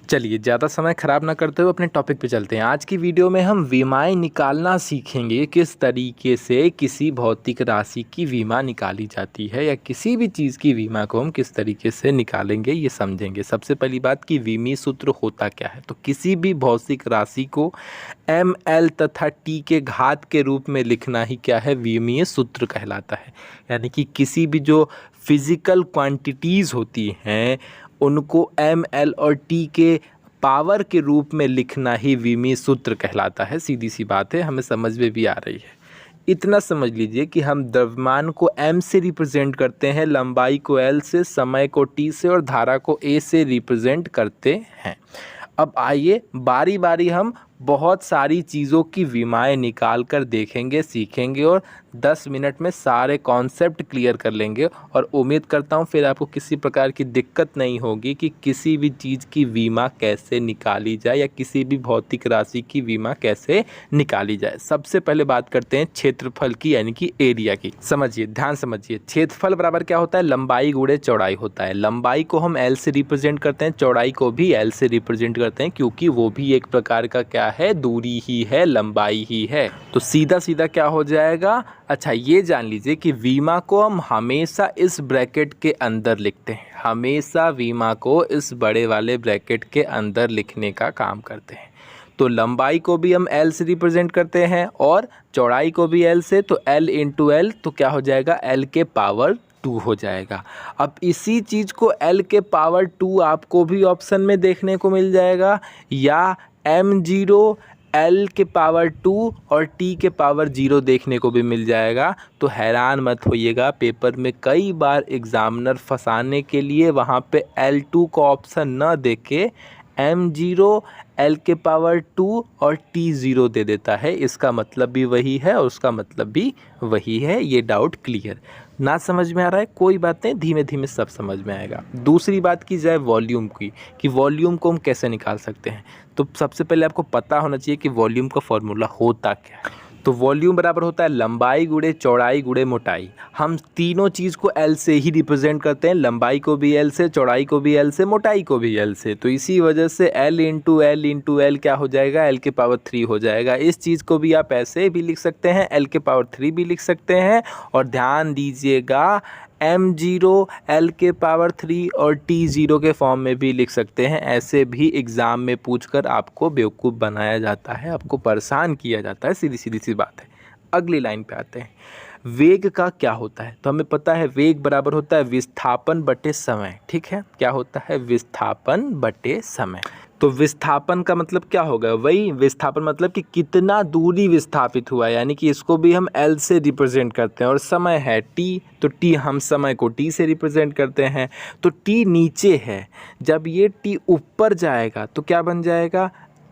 चलिए ज़्यादा समय ख़राब ना करते हुए अपने टॉपिक पे चलते हैं। आज की वीडियो में हम विमाएँ निकालना सीखेंगे, किस तरीके से किसी भौतिक राशि की विमा निकाली जाती है या किसी भी चीज़ की विमा को हम किस तरीके से निकालेंगे ये समझेंगे। सबसे पहली बात कि विमीय सूत्र होता क्या है, तो किसी भी भौतिक राशि को एम एल तथा टी के घात के रूप में लिखना ही क्या है, विमीय सूत्र कहलाता है। यानी कि किसी भी जो फिज़िकल क्वांटिटीज़ होती हैं उनको एम एल और टी के पावर के रूप में लिखना ही विमीय सूत्र कहलाता है। सीधी सी बात है, हमें समझ में भी आ रही है। इतना समझ लीजिए कि हम द्रव्यमान को m से रिप्रेजेंट करते हैं, लंबाई को l से, समय को t से और धारा को a से रिप्रेजेंट करते हैं। अब आइए बारी बारी हम बहुत सारी चीज़ों की विमाएँ निकाल कर देखेंगे, सीखेंगे और 10 मिनट में सारे कॉन्सेप्ट क्लियर कर लेंगे और उम्मीद करता हूँ फिर आपको किसी प्रकार की दिक्कत नहीं होगी कि किसी भी चीज़ की बीमा कैसे निकाली जाए या किसी भी भौतिक राशि की बीमा कैसे निकाली जाए। सबसे पहले बात करते हैं क्षेत्रफल की, यानी कि एरिया की। समझिए, ध्यान समझिए। क्षेत्रफल बराबर क्या होता है, लंबाई गुणे चौड़ाई होता है। लंबाई को हम एल से रिप्रेजेंट करते हैं, चौड़ाई को भी एल से रिप्रेजेंट करते हैं, क्योंकि वो भी एक प्रकार का क्या है, दूरी ही है, लंबाई ही है। तो सीधा सीधा क्या हो जाएगा। अच्छा ये जान लीजिए कि बीमा को हम हमेशा इस ब्रैकेट के अंदर लिखते हैं, हमेशा बीमा को इस बड़े वाले ब्रैकेट के अंदर लिखने का काम करते हैं। तो लंबाई को भी हम L से रिप्रेजेंट करते हैं और चौड़ाई को भी L से, तो L इंटू एल तो क्या हो जाएगा, L के पावर 2 हो जाएगा। अब इसी चीज़ को L के पावर 2 आपको भी ऑप्शन में देखने को मिल जाएगा, या m0 L के पावर 2 और T के पावर 0 देखने को भी मिल जाएगा। तो हैरान मत होइएगा, पेपर में कई बार एग्जामिनर फंसाने के लिए वहाँ पे L2 का ऑप्शन न देके m0 L के पावर 2 और T0 दे देता है। इसका मतलब भी वही है और उसका मतलब भी वही है। ये डाउट क्लियर ना समझ में आ रहा है, कोई बात नहीं, धीमे धीमे सब समझ में आएगा। दूसरी बात की जाए वॉल्यूम की, कि वॉल्यूम को हम कैसे निकाल सकते हैं। तो सबसे पहले आपको पता होना चाहिए कि वॉल्यूम का फॉर्मूला होता क्या है। तो वॉल्यूम बराबर होता है लंबाई गुणे चौड़ाई गुणे मोटाई। हम तीनों चीज़ को L से ही रिप्रेजेंट करते हैं, लंबाई को भी L से, चौड़ाई को भी L से, मोटाई को भी L से। तो इसी वजह से L इंटू एल क्या हो जाएगा, L के पावर 3 हो जाएगा। इस चीज़ को भी आप ऐसे भी लिख सकते हैं, L के पावर 3 भी लिख सकते हैं। और ध्यान दीजिएगा m0 L के पावर 3 और T0 के फॉर्म में भी लिख सकते हैं। ऐसे भी एग्ज़ाम में पूछकर आपको बेवकूफ़ बनाया जाता है, आपको परेशान किया जाता है, सीधी सीधी सी बात है। अगली लाइन पे आते हैं, वेग का क्या होता है। तो हमें पता है वेग बराबर होता है विस्थापन बटे समय। ठीक है, क्या होता है, विस्थापन बटे समय। तो विस्थापन का मतलब क्या होगा, वही विस्थापन मतलब कि कितना दूरी विस्थापित हुआ है, यानी कि इसको भी हम L से रिप्रेजेंट करते हैं। और समय है T, तो T हम समय को T से रिप्रेजेंट करते हैं। तो T नीचे है, जब ये T ऊपर जाएगा तो क्या बन जाएगा,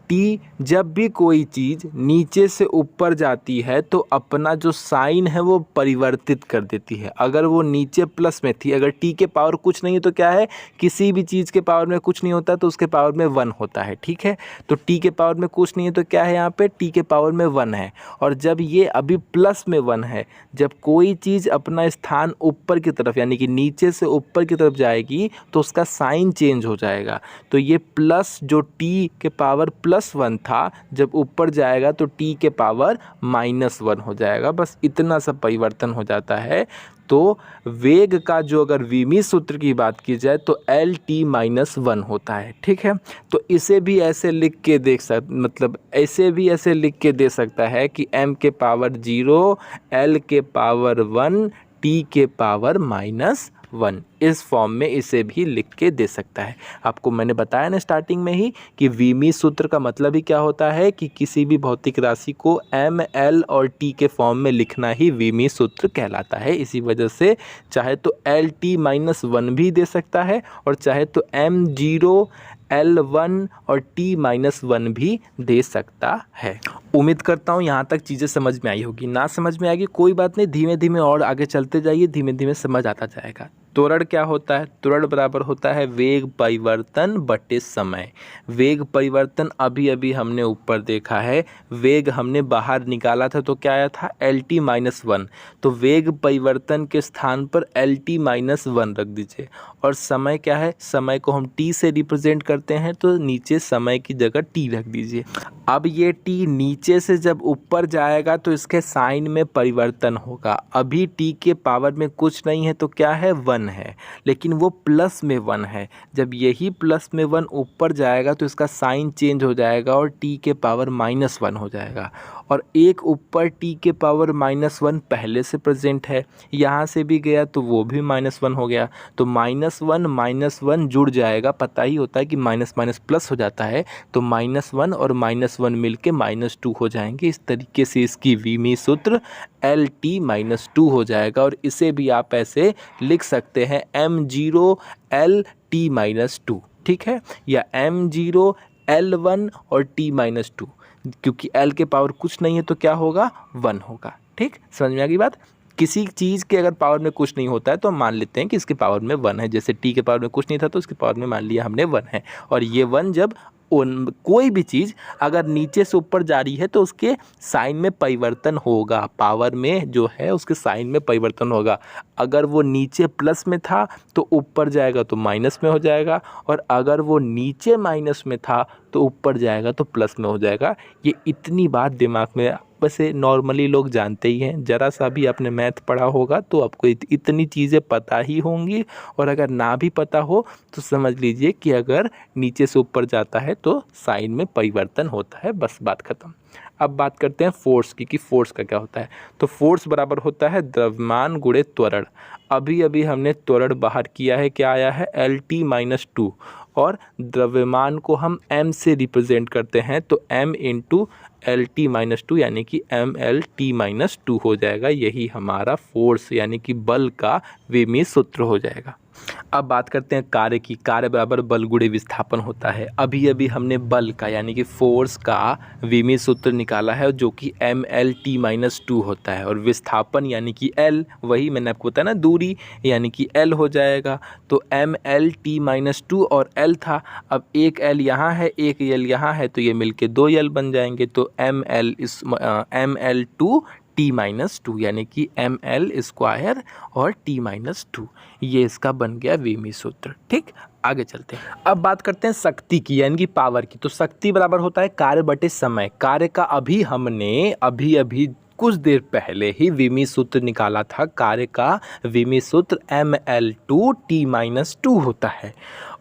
T जब भी कोई चीज़ नीचे से ऊपर जाती है तो अपना जो साइन है वो परिवर्तित कर देती है। अगर वो नीचे प्लस में थी, अगर T के पावर कुछ नहीं है तो क्या है, किसी भी चीज़ के पावर में कुछ नहीं होता तो उसके पावर में 1 होता है। ठीक है, तो T के पावर में कुछ नहीं है तो क्या है, यहाँ पे T के पावर में 1 है। और जब ये अभी प्लस में 1 है, जब कोई चीज़ अपना स्थान ऊपर की तरफ यानी कि नीचे से ऊपर की तरफ जाएगी तो उसका साइन चेंज हो जाएगा। तो ये प्लस जो T के पावर +1 था, जब ऊपर जाएगा तो T के पावर -1 हो जाएगा। बस इतना सा परिवर्तन हो जाता है। तो वेग का जो अगर विमीय सूत्र की बात की जाए तो LT-1 होता है। ठीक है, तो इसे भी ऐसे लिख के ऐसे भी ऐसे लिख के दे सकता है कि m के पावर 0 L के पावर 1 T के पावर -1, इस फॉर्म में इसे भी लिख के दे सकता है। आपको मैंने बताया ना स्टार्टिंग में ही कि विमीय सूत्र का मतलब ही क्या होता है, कि किसी भी भौतिक राशि को m, L और T के फॉर्म में लिखना ही विमीय सूत्र कहलाता है। इसी वजह से चाहे तो LT-1 भी दे सकता है और चाहे तो m0 L1 और T-1 भी दे सकता है। उम्मीद करता हूँ यहाँ तक चीज़ें समझ में आई होगी। ना समझ में आएगी कोई बात नहीं, धीमे धीमे और आगे चलते जाइए, धीमे धीमे समझ आता जाएगा। त्वरण क्या होता है? त्वरण बराबर होता है वेग परिवर्तन बटे समय। वेग परिवर्तन अभी अभी हमने ऊपर देखा है, वेग हमने बाहर निकाला था तो क्या आया था? LT minus 1। तो वेग परिवर्तन के स्थान पर LT माइनस 1 रख दीजिए। और समय क्या है? समय को हम T से रिप्रेजेंट करते हैं तो नीचे समय की जगह T रख दीजिए। अब ये T नीचे से जब ऊपर जाएगा तो इसके साइन में परिवर्तन होगा। अभी T के पावर में कुछ नहीं है तो क्या है? 1 है, लेकिन वो प्लस में 1 है। जब यही प्लस में 1 ऊपर जाएगा तो इसका साइन चेंज हो जाएगा और T के पावर माइनस 1 हो जाएगा। और एक ऊपर T के पावर माइनस 1 पहले से प्रेजेंट है, यहाँ से भी गया तो वो भी माइनस 1 हो गया। तो माइनस 1 जुड़ जाएगा, पता ही होता है कि माइनस माइनस प्लस हो जाता है। तो माइनस 1 और माइनस 1 मिलके माइनस 2 हो जाएंगे। इस तरीके से इसकी वीमी सूत्र LT माइनस 2 हो जाएगा। और इसे भी आप ऐसे लिख सकते हैं M0 LT माइनस 2, ठीक है, या M0 L1 और T माइनस 2, क्योंकि L के पावर कुछ नहीं है तो क्या होगा? 1 होगा। ठीक, समझ में आ गई बात? किसी चीज़ के अगर पावर में कुछ नहीं होता है तो हम मान लेते हैं कि इसके पावर में 1 है। जैसे T के पावर में कुछ नहीं था तो उसके पावर में मान लिया हमने 1 है। और ये 1 जब कोई भी चीज़ अगर नीचे से ऊपर जा रही है तो उसके साइन में परिवर्तन होगा, पावर में जो है उसके साइन में परिवर्तन होगा। अगर वो नीचे प्लस में था तो ऊपर जाएगा तो माइनस में हो जाएगा, और अगर वो नीचे माइनस में था तो ऊपर जाएगा तो प्लस में हो जाएगा। ये इतनी बात दिमाग में वैसे नॉर्मली लोग जानते ही हैं, ज़रा सा भी आपने मैथ पढ़ा होगा तो आपको इतनी चीज़ें पता ही होंगी। और अगर ना भी पता हो तो समझ लीजिए कि अगर नीचे से ऊपर जाता है तो साइन में परिवर्तन होता है, बस बात खत्म। अब बात करते हैं फोर्स की, कि फोर्स का क्या होता है। तो फोर्स बराबर होता है द्रव्यमान गुणे त्वरण। अभी अभी हमने त्वरण बाहर किया है, क्या आया है? LT minus 2। और द्रव्यमान को हम M से रिप्रेजेंट करते हैं तो M इंटू LT माइनस 2 यानी कि MLT माइनस 2 हो जाएगा। यही हमारा फोर्स यानी कि बल का विमीय सूत्र हो जाएगा। अब बात करते हैं कार्य की। कार्य बराबर बल गुणे विस्थापन होता है। अभी अभी हमने बल का यानी कि फोर्स का विमीय सूत्र निकाला है जो कि MLT माइनस 2 होता है। और विस्थापन यानी कि L, वही मैंने आपको बताया ना, दूरी, यानी कि L हो जाएगा। तो MLT माइनस 2 और L था, अब एक L यहाँ है एक L यहाँ है तो ये मिलके 2 L बन जाएंगे। तो ML2 T माइनस 2 यानी कि ML स्क्वायर और T माइनस 2, ये इसका बन गया विमीय सूत्र। ठीक, आगे चलते हैं। अब बात करते हैं शक्ति की यानी कि पावर की। तो शक्ति बराबर होता है कार्य बटे समय। कार्य का हमने अभी कुछ देर पहले ही विमीय सूत्र निकाला था। कार्य का विमीय सूत्र ML2 T माइनस 2 होता है।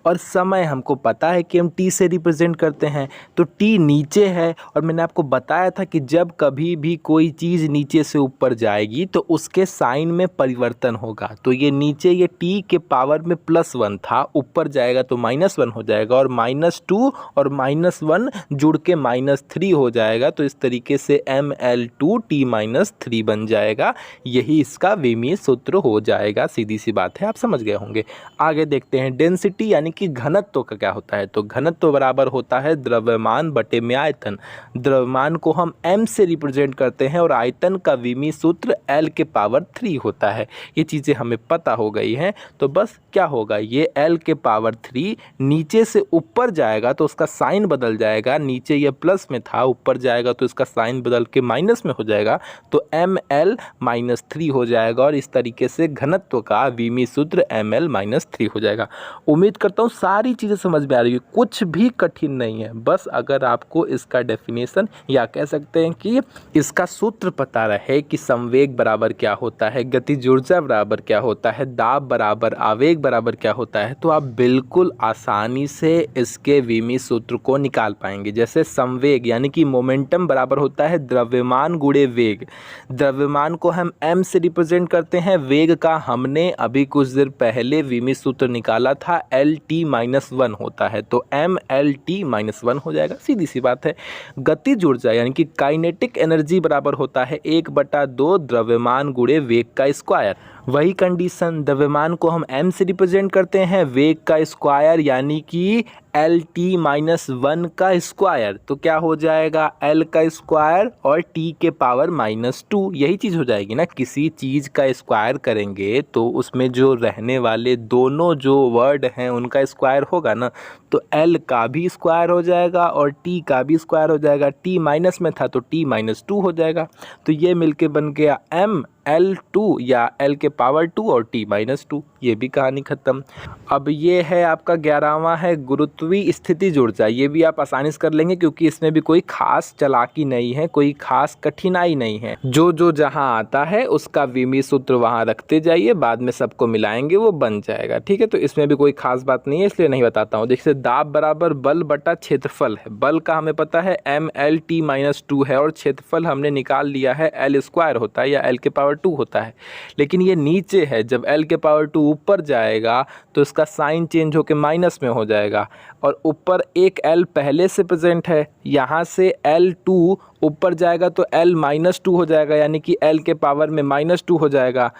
और समय हमको पता है कि हम T से रिप्रेजेंट करते हैं, तो T नीचे है। और मैंने आपको बताया था कि जब कभी भी कोई चीज़ नीचे से ऊपर जाएगी तो उसके साइन में परिवर्तन होगा। तो ये नीचे ये T के पावर में +1 था, ऊपर जाएगा तो -1 हो जाएगा, और -2 और -1 जुड़ के -3 हो जाएगा। तो इस तरीके से ML2 T माइनस 3 बन जाएगा। यही इसका विमीय सूत्र हो जाएगा। सीधी सी बात है, आप समझ गए होंगे। आगे देखते हैं डेंसिटी यानी कि घनत्व का क्या होता है। तो घनत्व बराबर होता है द्रव्यमान बटे में आयतन। द्रव्यमान को हम M से रिप्रेजेंट करते हैं और आयतन का विमीय सूत्र L के पावर 3 होता है। ये चीज़ें हमें पता हो गई हैं। तो बस क्या होगा, ये L के पावर 3 नीचे से ऊपर जाएगा तो उसका साइन बदल जाएगा। नीचे ये प्लस में था, ऊपर जाएगा तो इसका साइन बदल के माइनस में हो जाएगा। तो ML माइनस 3 हो जाएगा। और इस तरीके से घनत्व का विमीय सूत्र ML माइनस 3 हो जाएगा। उम्मीद करता हूँ सारी चीज़ें समझ में आ रही है, कुछ भी कठिन नहीं है। बस अगर आपको इसका डेफिनेशन या कह सकते हैं कि इसका सूत्र पता रहे कि संवेग बराबर क्या होता है, गतिज ऊर्जा बराबर क्या होता है, दाब बराबर आवेग बराबर क्या होता है, तो आप बिल्कुल आसानी से इसके विमीय सूत्र को निकाल पाएंगे। जैसे संवेग यानी कि मोमेंटम बराबर होता है द्रव्यमान गुणे वेग। द्रव्यमान को हम M से रिप्रेजेंट करते हैं, वेग का हमने अभी कुछ देर पहले विमीय सूत्र निकाला था, LT माइनस 1 होता है। तो MLT माइनस 1 हो जाएगा, सीधी सी बात है। गतिज ऊर्जा यानी कि काइनेटिक एनर्जी बराबर होता है 1/2 द्रव्यमान गुणे वेग का स्क्वायर। वही कंडीशन, द्रव्यमान को हम m से रिप्रेजेंट करते हैं, वेग का स्क्वायर यानी कि LT-1 का स्क्वायर, तो क्या हो जाएगा L का स्क्वायर और T के पावर -2, यही चीज़ हो जाएगी ना। किसी चीज़ का स्क्वायर करेंगे तो उसमें जो रहने वाले दोनों जो वर्ड हैं उनका स्क्वायर होगा ना, तो L का भी स्क्वायर हो जाएगा और T का भी स्क्वायर हो जाएगा। T माइनस में था तो T-2 हो जाएगा, तो ये मिलके बन गया ML2 या L के पावर 2 और T-2, ये भी कहानी ख़त्म। अब ये है आपका 11वां है गुरुत्वीय स्थितिज ऊर्जा, ये भी आप आसानी से कर लेंगे क्योंकि इसमें भी कोई खास चालाकी नहीं है, कोई खास कठिनाई नहीं है। जो जहाँ आता है उसका विमीय सूत्र वहाँ रखते जाइए, बाद में सबको मिलाएंगे वो बन जाएगा, ठीक है। तो इसमें भी कोई खास बात नहीं है इसलिए नहीं बताता हूँ। देखिए दाब बराबर बल बटा क्षेत्रफल है, बल का हमें पता है MLT-2 है और क्षेत्रफल हमने निकाल लिया है L² होता है या L के पावर 2 होता है, लेकिन ये नीचे है, जब L के पावर 2 ऊपर जाएगा तो इसका साइन चेंज होकर माइनस में हो जाएगा और ऊपर एक L पहले से प्रेजेंट है, यहाँ से L2 ऊपर जाएगा तो L-2 हो जाएगा यानी कि L के पावर में -2 हो जाएगा,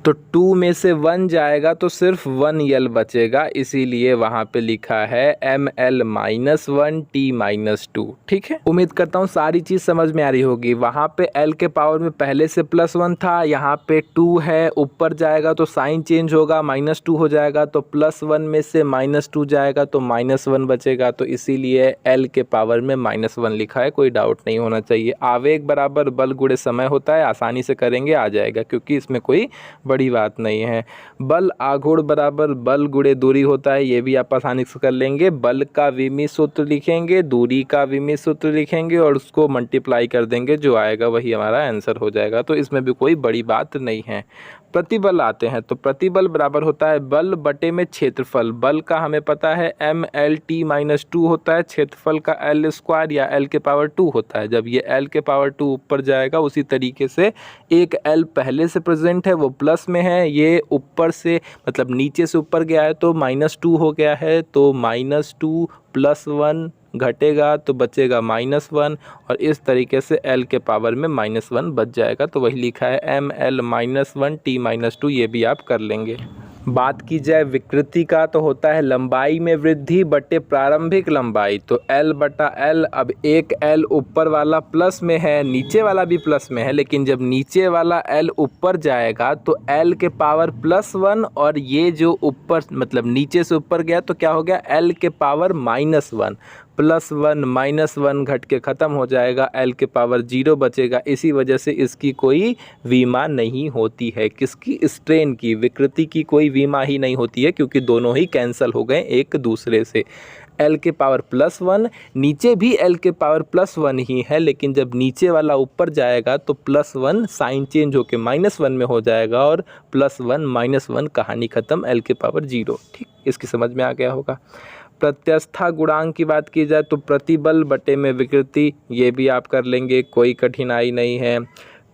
तो 2 में से 1 जाएगा तो सिर्फ 1L बचेगा, इसीलिए वहाँ पे लिखा है ML-1 T-2, ठीक है। उम्मीद करता हूँ सारी चीज़ समझ में आ रही होगी। वहाँ पे L के पावर में पहले से +1 था, यहाँ पे 2 है, ऊपर जाएगा तो साइन चेंज होगा, -2 हो जाएगा, तो +1 में से -2 जाएगा तो -1 बचेगा, तो इसीलिए L के पावर में -1 लिखा है, कोई डाउट नहीं होना चाहिए। आवेग बराबर बल गुणे समय होता है, आसानी से करेंगे आ जाएगा क्योंकि इसमें कोई बड़ी बात नहीं है। बल आघूर्ण बराबर बल गुणे दूरी होता है, ये भी आप आसानी से कर लेंगे। बल का विमीय सूत्र लिखेंगे, दूरी का विमीय सूत्र लिखेंगे और उसको मल्टीप्लाई कर देंगे, जो आएगा वही हमारा आंसर हो जाएगा, तो इसमें भी कोई बड़ी बात नहीं है। प्रतिबल आते हैं तो प्रतिबल बराबर होता है बल बटे में क्षेत्रफल। बल का हमें पता है MLT-2 होता है, क्षेत्रफल का L² या L के पावर 2 होता है। जब ये L के पावर 2 ऊपर जाएगा उसी तरीके से एक L पहले से प्रेजेंट है वो प्लस में है, ये ऊपर से मतलब नीचे से ऊपर गया है तो -2 हो गया है, तो -2 + 1 घटेगा तो बचेगा -1 और इस तरीके से L के पावर में -1 बच जाएगा, तो वही लिखा है ML-1 T-2, ये भी आप कर लेंगे। बात की जाए विकृति का तो होता है लंबाई में वृद्धि बटे प्रारंभिक लंबाई, तो L बटा L। अब एक L ऊपर वाला प्लस में है, नीचे वाला भी प्लस में है, लेकिन जब नीचे वाला L ऊपर जाएगा तो L के पावर +1 और ये जो ऊपर मतलब नीचे से ऊपर गया तो क्या हो गया L के पावर -1, +1 -1 घट के ख़त्म हो जाएगा, L के पावर 0 बचेगा। इसी वजह से इसकी कोई विमा नहीं होती है, किसकी, स्ट्रेन की, विकृति की कोई विमा ही नहीं होती है क्योंकि दोनों ही कैंसिल हो गए एक दूसरे से। L के पावर +1, नीचे भी L के पावर +1 ही है, लेकिन जब नीचे वाला ऊपर जाएगा तो +1 साइन चेंज होके -1 में हो जाएगा और +1 -1 कहानी ख़त्म, L के पावर 0, ठीक। इसकी समझ में आ गया होगा। प्रत्यवस्था गुणांक की बात की जाए तो प्रतिबल बटे में विकृति, ये भी आप कर लेंगे, कोई कठिनाई नहीं है।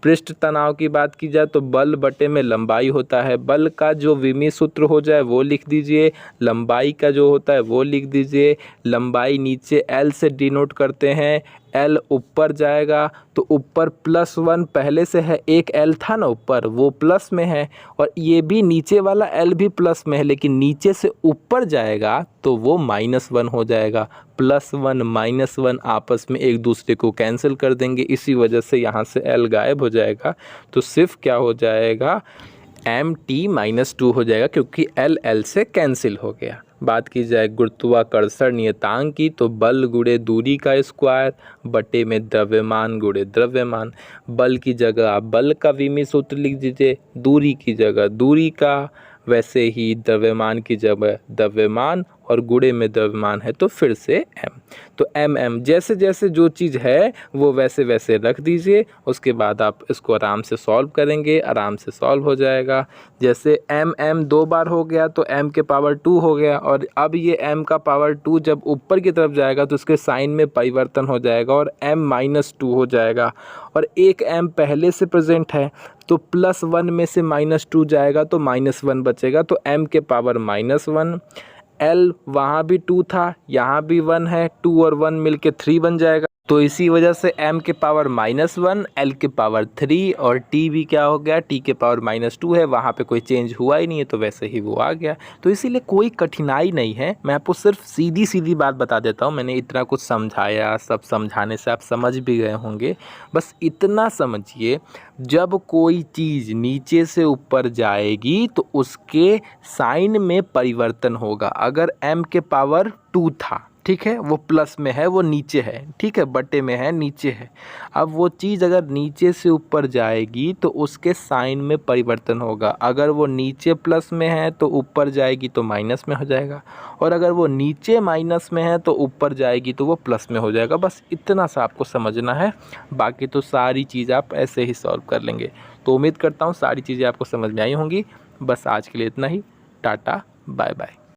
पृष्ठ तनाव की बात की जाए तो बल बटे में लंबाई होता है, बल का जो विमीय सूत्र हो जाए वो लिख दीजिए, लंबाई का जो होता है वो लिख दीजिए। लंबाई नीचे L से डिनोट करते हैं, L ऊपर जाएगा तो ऊपर +1 पहले से है, एक L था ना ऊपर वो प्लस में है और ये भी नीचे वाला L भी प्लस में है, लेकिन नीचे से ऊपर जाएगा तो वो -1 हो जाएगा। +1 -1 आपस में एक दूसरे को कैंसिल कर देंगे, इसी वजह से यहाँ से L गायब हो जाएगा, तो सिर्फ क्या हो जाएगा MT-2 हो जाएगा क्योंकि L से कैंसिल हो गया। बात की जाए गुरुत्वाकर्षण नियतांक की तो बल गुणे दूरी का स्क्वायर बटे में द्रव्यमान गुणे द्रव्यमान। बल की जगह आप बल का विमीय सूत्र लिख दीजिए, दूरी की जगह दूरी का, वैसे ही द्रव्यमान की जगह द्रव्यमान और गुणे में द्रव्यमान है तो फिर से m, तो mm जैसे जैसे जो चीज़ है वो वैसे वैसे रख दीजिए, उसके बाद आप इसको आराम से सॉल्व करेंगे, आराम से सॉल्व हो जाएगा। जैसे mm 2 बार हो गया तो m के पावर 2 हो गया और अब ये m का पावर 2 जब ऊपर की तरफ जाएगा तो उसके साइन में परिवर्तन हो जाएगा और m-2 हो जाएगा और एक m पहले से प्रेजेंट है तो +1 में से -2 जाएगा तो -1 बचेगा, तो m के पावर -1। L वहाँ भी 2 था, यहाँ भी 1 है, 2 और 1 मिलके 3 बन जाएगा। तो इसी वजह से m के पावर -1, l के पावर 3 और t भी क्या हो गया, t के पावर -2 है, वहाँ पे कोई चेंज हुआ ही नहीं है तो वैसे ही वो आ गया। तो इसीलिए कोई कठिनाई नहीं है, मैं आपको सिर्फ सीधी सीधी बात बता देता हूँ। मैंने इतना कुछ समझाया, सब समझाने से आप समझ भी गए होंगे। बस इतना समझिए, जब कोई चीज़ नीचे से ऊपर जाएगी तो उसके साइन में परिवर्तन होगा। अगर m के पावर 2 था, ठीक है, वो प्लस में है, वो नीचे है, ठीक है, बटे में है, नीचे है। अब वो चीज़ अगर नीचे से ऊपर जाएगी तो उसके साइन में परिवर्तन होगा। अगर वो नीचे प्लस में है तो ऊपर जाएगी तो माइनस में हो जाएगा, और अगर वो नीचे माइनस में है तो ऊपर जाएगी तो वो प्लस में हो जाएगा। बस इतना सा आपको समझना है, बाकी तो सारी चीज़ आप ऐसे ही सॉल्व कर लेंगे। तो उम्मीद करता हूँ सारी चीज़ें आपको समझ में आई होंगी। बस आज के लिए इतना ही। Tata, bye bye.